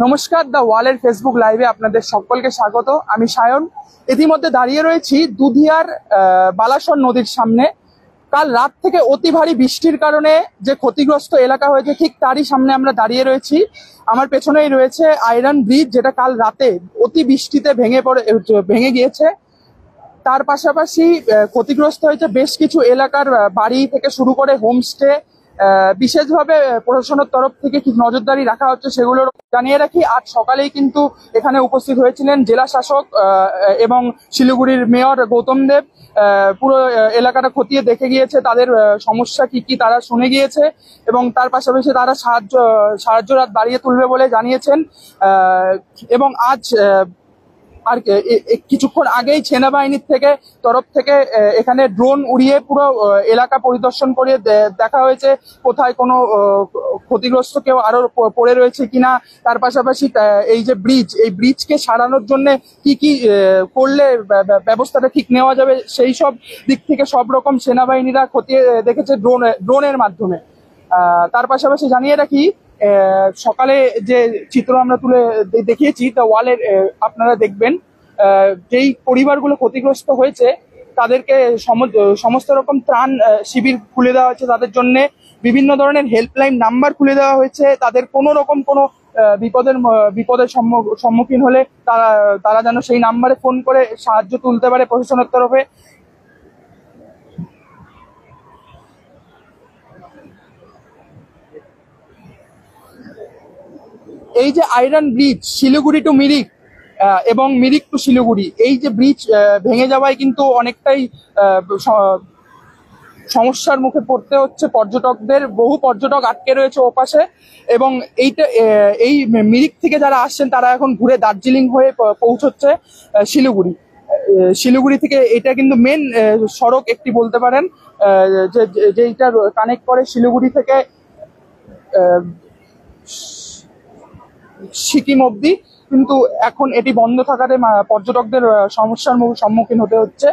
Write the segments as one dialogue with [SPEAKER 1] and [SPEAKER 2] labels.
[SPEAKER 1] নমস্কার, দ্য ওয়ালের ফেসবুক লাইভে আপনাদের সকলকে স্বাগত। আমি সায়ন। ইতিমধ্যে দাঁড়িয়ে রয়েছি দুধিয়ার বালাসন নদীর সামনে। কাল রাত থেকে অতি ভারী বৃষ্টির কারণে যে ক্ষতিগ্রস্ত এলাকা হয়েছে, ঠিক তারই সামনে আমরা দাঁড়িয়ে রয়েছি। আমার পেছনেই রয়েছে আয়রন ব্রিজ, যেটা কাল রাতে অতি বৃষ্টিতে ভেঙে গিয়েছে। তার পাশাপাশি ক্ষতিগ্রস্ত হয়েছে বেশ কিছু এলাকার বাড়ি থেকে শুরু করে হোমস্টে। বিশেষভাবে প্রশাসনের তরফ থেকে কি নজরদারি রাখা হচ্ছে সেগুলোর জানিয়ে রাখি। আজ সকালেই কিন্তু এখানে উপস্থিত হয়েছিলেন জেলা শাসক এবং শিলিগুড়ির মেয়র গৌতম দেব। পুরো এলাকাটা খতিয়ে দেখে গিয়েছে, তাদের সমস্যা কি কি তারা শুনে গিয়েছে এবং তার পাশাপাশি তারা সাহায্য হাত বাড়িয়ে তুলবে বলে জানিয়েছেন। এবং আজ আর কিছুক্ষণ আগেই সেনাবাহিনীর তরফ থেকে এখানে ড্রোন উড়িয়ে পুরো এলাকা পরিদর্শন করে দেখা হয়েছে কোথায় কোনো ক্ষতিগ্রস্ত কেউ আরো পড়ে রয়েছে কিনা। তার পাশাপাশি এই যে এই ব্রিজকে সারানোর জন্য কি কি করলে ব্যবস্থাটা ঠিক নেওয়া যাবে, সেই সব দিক থেকে সব রকম সেনাবাহিনীরা খতিয়ে দেখেছে ড্রোনের মাধ্যমে। তার পাশাপাশি জানিয়ে রাখি, সকালে যে চিত্র আমরা তুলে দেখিয়েছি দ্য ওয়ালের, আপনারা দেখবেন যেই পরিবারগুলো ক্ষতিগ্রস্ত হয়েছে তাদেরকে সমস্ত রকম ত্রাণ শিবির খুলে দেওয়া হয়েছে, তাদের জন্য বিভিন্ন ধরনের হেল্পলাইন নাম্বার খুলে দেওয়া হয়েছে। তাদের কোনো রকম কোনো বিপদের সম্মুখীন হলে তারা যেন সেই নাম্বারে ফোন করে সাহায্য তুলতে পারে প্রশাসনের তরফে। এই যে iron bridge Siliguri to Mirik এবং মিরিক টু শিলিগুড়ি, এই যে ব্রিজ ভেঙে যাওয়ায় কিন্তু অনেকটাই সমস্যার মুখে পড়তে হচ্ছে পর্যটকদের। বহু পর্যটক আটকে রয়েছে ওপাশে এবং এই মিরিক থেকে যারা আসছেন তারা এখন ঘুরে দার্জিলিং হয়ে পৌঁছচ্ছে শিলিগুড়ি থেকে। এটা কিন্তু মেন সড়ক একটি বলতে পারেন, যেটা কানেক্ট করে শিলিগুড়ি থেকে সিকিম অব্দি, কিন্তু এখন এটি বন্ধ থাকাতে পর্যটকদের সমস্যার সম্মুখীন হতে হচ্ছে।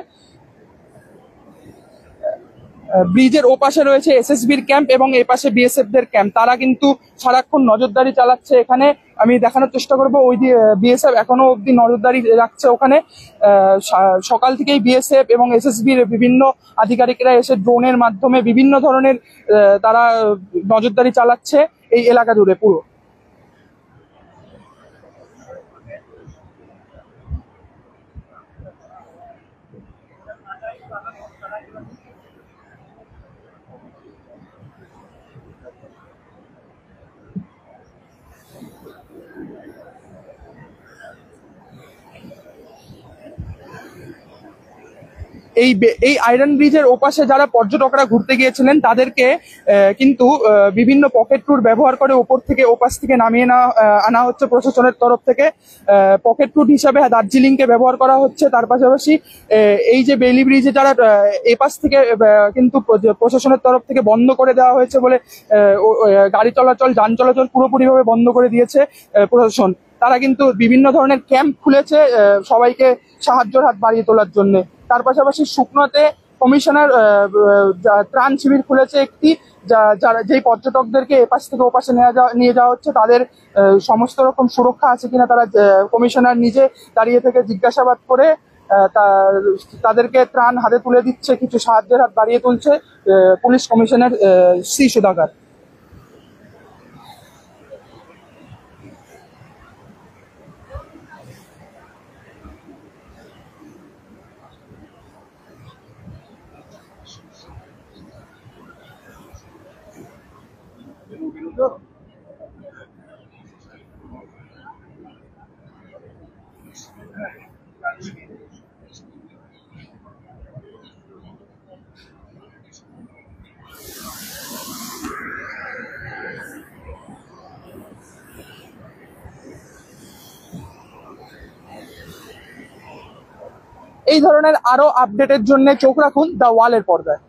[SPEAKER 1] ব্রিজের ওপাশে রয়েছে এসএসবির ক্যাম্প এবং এপাশে বিএসএফ দের ক্যাম্প। তারা কিন্তু সারাক্ষণ নজরদারি চালাচ্ছে এখানে। আমি দেখানোর চেষ্টা করবো, ওই বিএসএফ এখনো অব্দি নজরদারি রাখছে ওখানে। সকাল থেকেই বিএসএফ এবং এসএসবির বিভিন্ন আধিকারিকরা এসে ড্রোনের মাধ্যমে বিভিন্ন ধরনের তারা নজরদারি চালাচ্ছে এই এলাকা জুড়ে পুরো। এই আয়রন ব্রিজের ওপাশে যারা পর্যটকরা ঘুরতে গিয়েছিলেন তাদেরকে কিন্তু বিভিন্ন পকেট ট্যুর ব্যবহার করে ওপর থেকে ওপাশ থেকে নামিয়ে আনা হচ্ছে প্রশাসনের তরফ থেকে। পকেট ট্যুর হিসাবে দার্জিলিংকে ব্যবহার করা হচ্ছে। তার পাশাপাশি এই যে বেইলি ব্রিজে যারা এপাশ থেকে কিন্তু প্রশাসনের তরফ থেকে বন্ধ করে দেওয়া হয়েছে বলে গাড়ি চলাচল যান চলাচল পুরোপুরিভাবে বন্ধ করে দিয়েছে প্রশাসন। তারা কিন্তু বিভিন্ন ধরনের ক্যাম্প খুলেছে সবাইকে সাহায্যের হাত বাড়িয়ে তোলার জন্য। তার পাশাপাশি শুকনোতে কমিশনার ত্রাণ শিবির খুলেছে একটি, যেই পর্যটকদেরকে এপাশ থেকে ওপাশে নিয়ে যাওয়া হচ্ছে তাদের সমস্ত রকম সুরক্ষা আছে কিনা তারা কমিশনার নিজে দাঁড়িয়ে থেকে জিজ্ঞাসাবাদ করে তাদেরকে ত্রাণ হাতে তুলে দিচ্ছে, কিছু সাহায্যের হাত বাড়িয়ে তুলছে পুলিশ কমিশনার শ্রী সুধাকর। এই ধরনের আরো আপডেটের জন্য চোখ রাখুন দ্য ওয়ালের পর্দায়।